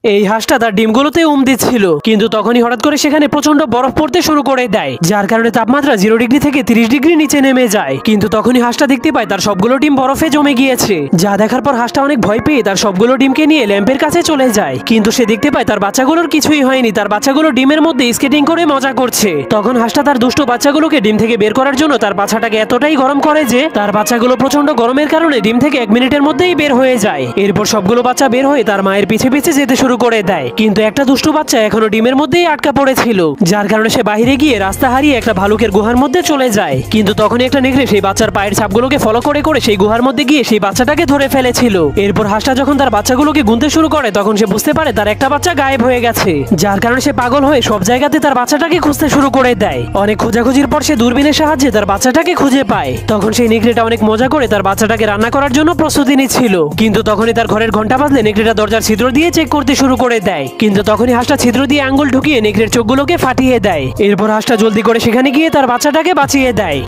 এই হাঁসটা তার ডিমগুলোতে দিচ্ছিল, কিন্তু তখনই হঠাৎ করে সেখানে প্রচন্ড বরফ পড়তে শুরু করে দেয়, যার কারণে তাপমাত্রা 0 ডিগ্রি থেকে 30 ডিগ্রি নিচে নেমে যায়। কিন্তু তখনই হাঁসটা দেখতে পায় তার সবগুলো ডিম বরফে জমে গিয়েছে, যা দেখার পর হাঁসটা অনেক ভয় পেয়ে তার সবগুলো ডিমকে নিয়ে ল্যাম্পের কাছে চলে যায়। কিন্তু সে দেখতে পায় তার বাচ্চাগুলোর কিছুই হয়নি, তার বাচ্চাগুলো ডিমের মধ্যে স্কেটিং করে মজা করছে। তখন হাঁসটা তার দুষ্ট বাচ্চাগুলোকে ডিম থেকে বের করার জন্য তার বাচ্চাটাকে এতটাই গরম করে যে তার বাচ্চাগুলো প্রচন্ড গরমের কারণে ডিম থেকে 1 মিনিটের মধ্যেই বের হয়ে যায়। এরপর সবগুলো বাচ্চা বের হয়ে তার মায়ের পিছে পিছে যেতে শুরু করে দেয়, কিন্তু একটা দুষ্টু বাচ্চা এখনো ডিমের মধ্যেই আটকা পড়েছিল, যার কারণে সে বাইরে গিয়ে রাস্তা হারিয়ে একটা ভালুকের গুহার মধ্যে চলে যায়। কিন্তু তখনই একটা নেকড়ে সেই বাচ্চার পায়ের ছাপগুলোকে ফলো করে করে সেই গুহার মধ্যে গিয়ে সেই বাচ্চাটাকে ধরে ফেলেছিল। এরপর হাঁসটা যখন তার বাচ্চাগুলোকে গুনতে শুরু করে তখন সে বুঝতে পারে তার একটা বাচ্চা গায়েব হয়ে গেছে, যার কারণে সে পাগল হয়ে সব জায়গাতে তার বাচ্চাটাকে খুঁজতে শুরু করে দেয়। অনেক খোঁজাখুঁজির পর সে দূরবীনের সাহায্যে তার বাচ্চাটাকে খুঁজে পায়। তখন সেই নেকড়েটা অনেক মজা করে তার বাচ্চাটাকে রান্না করার জন্য প্রস্তুতি নিচ্ছিল, কিন্তু তখনই তার ঘরের ঘন্টা বাজলে নেকড়েটা দরজার ছিদ্র দিয়ে চেক করতে শুরু করে দেয়। কিন্তু তখনই হাঁসটা ছিদ্র দিয়ে আঙ্গুল ঢুকিয়ে নেকড়ের চোখগুলোকে ফাটিয়ে দেয়। এরপর হাঁসটা জলদি করে সেখানে গিয়ে তার বাচ্চাটাকে বাঁচিয়ে দেয়।